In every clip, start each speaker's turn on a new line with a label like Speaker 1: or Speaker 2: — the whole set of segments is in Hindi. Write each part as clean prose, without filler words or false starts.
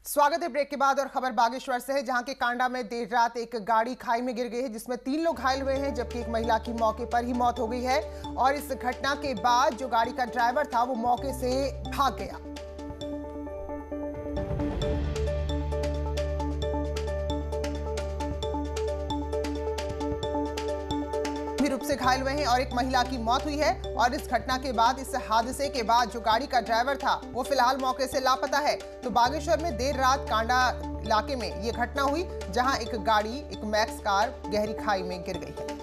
Speaker 1: स्वागत है ब्रेक के बाद और खबर बागेश्वर से है, जहां के कांडा में देर रात एक गाड़ी खाई में गिर गई है, जिसमें 3 लोग घायल हुए हैं, जबकि एक महिला की मौके पर ही मौत हो गई है। और इस घटना के बाद जो गाड़ी का ड्राइवर था वो मौके से भाग गया। रूप से घायल हुए हैं और एक महिला की मौत हुई है। और इस घटना के बाद, इस हादसे के बाद जो गाड़ी का ड्राइवर था वो फिलहाल मौके से लापता है। तो बागेश्वर में देर रात कांडा इलाके में ये घटना हुई, जहां एक गाड़ी, एक मैक्स कार गहरी खाई में गिर गई है।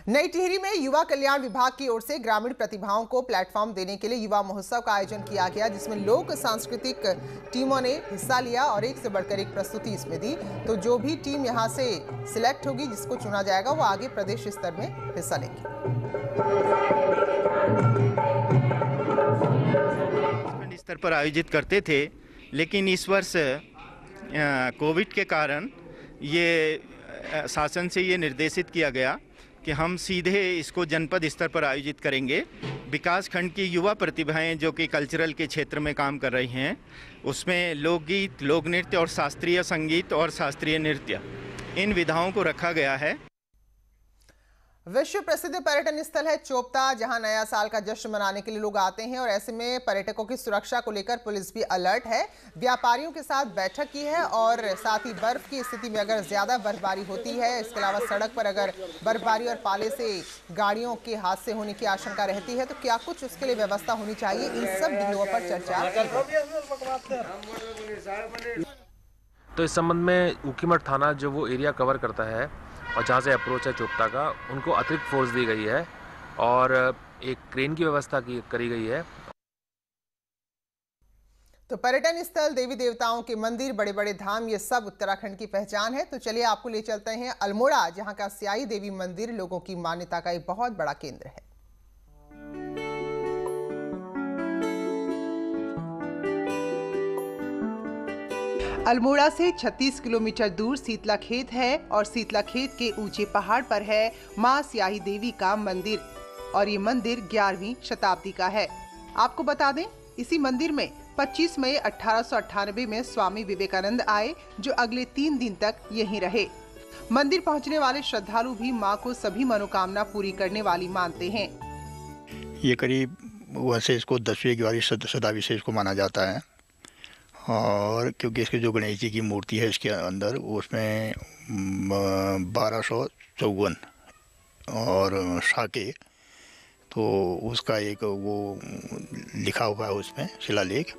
Speaker 1: नई टिहरी में युवा कल्याण विभाग की ओर से ग्रामीण प्रतिभाओं को प्लेटफॉर्म देने के लिए युवा महोत्सव का आयोजन किया गया, जिसमें लोक सांस्कृतिक टीमों ने हिस्सा लिया और एक से बढ़कर एक प्रस्तुति इसमें दी। तो जो भी टीम यहां से सिलेक्ट होगी, जिसको चुना जाएगा, वो आगे प्रदेश स्तर में हिस्सा लेंगे।
Speaker 2: स्तर पर आयोजित करते थे, लेकिन इस वर्ष कोविड के कारण ये शासन से ये निर्देशित किया गया कि हम सीधे इसको जनपद स्तर पर आयोजित करेंगे। विकास खंड की युवा प्रतिभाएं जो कि कल्चरल के क्षेत्र में काम कर रही हैं, उसमें लोकगीत, लोक नृत्य और शास्त्रीय संगीत और शास्त्रीय नृत्य, इन विधाओं को रखा गया है।
Speaker 1: विश्व प्रसिद्ध पर्यटन स्थल है चोपता, जहां नया साल का जश्न मनाने के लिए लोग आते हैं और ऐसे में पर्यटकों की सुरक्षा को लेकर पुलिस भी अलर्ट है। व्यापारियों के साथ बैठक की है और साथ ही बर्फ की स्थिति में अगर ज्यादा बर्फबारी होती है, इसके अलावा सड़क पर अगर बर्फबारी और पाले से गाड़ियों के हादसे होने की आशंका रहती है, तो क्या कुछ उसके लिए व्यवस्था होनी चाहिए, इन सब बिंदुओं पर चर्चा।
Speaker 3: तो इस संबंध में ऊखीमठ थाना जो वो एरिया कवर करता है और जहाँ से अप्रोच है चोपता का, उनको अतिरिक्त फोर्स दी गई है और एक क्रेन की व्यवस्था करी गई है।
Speaker 1: तो पर्यटन स्थल, देवी देवताओं के मंदिर, बड़े बड़े धाम, ये सब उत्तराखंड की पहचान है। तो चलिए आपको ले चलते हैं अल्मोड़ा, जहां का स्याही देवी मंदिर लोगों की मान्यता का एक बहुत बड़ा केंद्र है। अल्मोड़ा से 36 किलोमीटर दूर शीतलाखेत है और शीतलाखेत के ऊंचे पहाड़ पर है मां स्याही देवी का मंदिर और ये मंदिर 11वीं शताब्दी का है। आपको बता दें, इसी मंदिर में 25 मई 1898 में स्वामी विवेकानंद आए, जो अगले 3 दिन तक यहीं रहे। मंदिर पहुंचने वाले श्रद्धालु भी मां को सभी मनोकामना पूरी करने वाली मानते हैं।
Speaker 4: ये करीब वैसे इसको 10वीं 11वीं शताब्दी से इसको माना जाता है, और क्योंकि इसके जो गणेश जी की मूर्ति है इसके अंदर, उसमें 1254 और शाके, तो उसका एक वो लिखा हुआ है उसमें शिलालेख।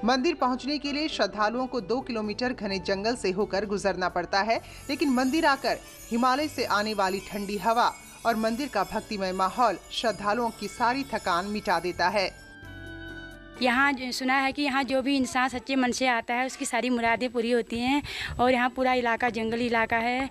Speaker 1: मंदिर पहुंचने के लिए श्रद्धालुओं को 2 किलोमीटर घने जंगल से होकर गुजरना पड़ता है, लेकिन मंदिर आकर हिमालय से आने वाली ठंडी हवा और मंदिर का भक्तिमय माहौल श्रद्धालुओं की सारी थकान मिटा देता है।
Speaker 5: यहाँ सुना है कि यहाँ जो भी इंसान सच्चे मन से आता है, उसकी सारी मुरादें पूरी होती हैं और यहाँ पूरा इलाका जंगली इलाका है।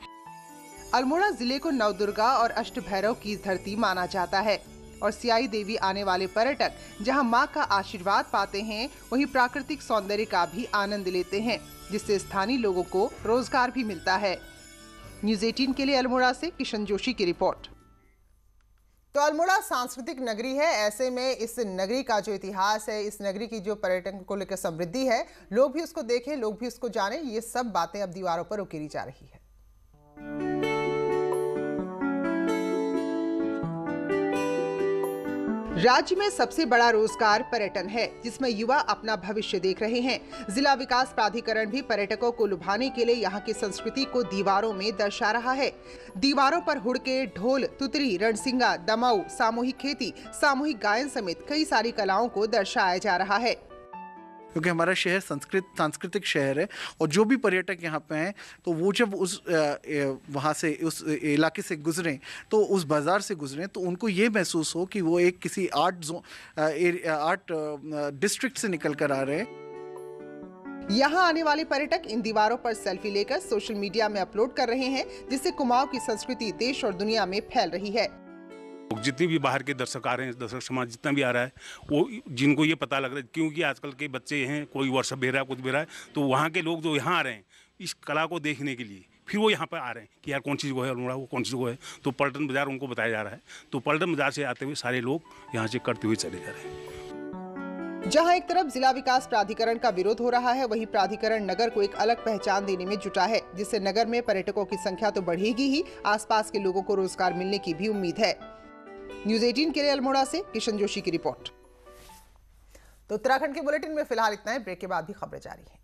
Speaker 1: अल्मोड़ा जिले को नवदुर्गा और अष्ट भैरव की धरती माना जाता है और स्याही देवी आने वाले पर्यटक जहाँ माँ का आशीर्वाद पाते हैं, वहीं प्राकृतिक सौंदर्य का भी आनंद लेते हैं, जिससे स्थानीय लोगों को रोजगार भी मिलता है। न्यूज़ 18 के लिए अल्मोड़ा से किशन जोशी की रिपोर्ट। तो अल्मोड़ा सांस्कृतिक नगरी है, ऐसे में इस नगरी का जो इतिहास है, इस नगरी की जो पर्यटन को लेकर समृद्धि है, लोग भी उसको देखें, लोग भी उसको जानें, ये सब बातें अब दीवारों पर उकेरी जा रही है। राज्य में सबसे बड़ा रोजगार पर्यटन है, जिसमें युवा अपना भविष्य देख रहे हैं। जिला विकास प्राधिकरण भी पर्यटकों को लुभाने के लिए यहाँ की संस्कृति को दीवारों में दर्शा रहा है। दीवारों पर हुड़के, ढोल, तुतरी, रणसिंगा, दमाऊ, सामूहिक खेती, सामूहिक गायन समेत कई सारी कलाओं को दर्शाया जा रहा है।
Speaker 6: क्योंकि हमारा शहर सांस्कृतिक शहर है, और जो भी पर्यटक यहाँ पे हैं, तो वो जब उस वहाँ से, उस इलाके से गुजरें, तो उस बाज़ार से गुजरें, तो उनको ये महसूस हो कि वो एक किसी आर्ट डिस्ट्रिक्ट से निकल कर आ रहे हैं।
Speaker 1: यहाँ आने वाले पर्यटक इन दीवारों पर सेल्फी लेकर सोशल मीडिया में अपलोड कर रहे हैं, जिससे कुमाऊं की संस्कृति देश और दुनिया में फैल रही है।
Speaker 7: जितने भी बाहर के दर्शक आ रहे हैं, दर्शक समाज जितना भी आ रहा है, वो जिनको ये पता लग रहा है, क्योंकि आजकल के बच्चे हैं, कोई वर्कशॉप दे रहा है, कुछ दे रहा है, तो वहाँ के लोग जो यहाँ आ रहे हैं इस कला को देखने के लिए, फिर वो यहाँ पर आ रहे हैं कि यार कौन सी जगह है अल्मोड़ा, वो कौन सी जगह है, तो पलटन बाज़ार उनको बताया जा रहा है। तो पलटन बाज़ार से आते हुए सारे लोग यहाँ से करते हुए चले जा रहे हैं।
Speaker 1: जहां एक तरफ जिला विकास प्राधिकरण का विरोध हो रहा है, वहीं प्राधिकरण नगर को एक अलग पहचान देने में जुटा है, जिससे नगर में पर्यटकों की संख्या तो बढ़ेगी ही, आसपास के लोगों को रोजगार मिलने की भी उम्मीद है। न्यूज़ 18 के लिए अल्मोड़ा से किशन जोशी की रिपोर्ट। तो उत्तराखंड के बुलेटिन में फिलहाल इतना है। ब्रेक के बाद भी खबरें जारी हैं।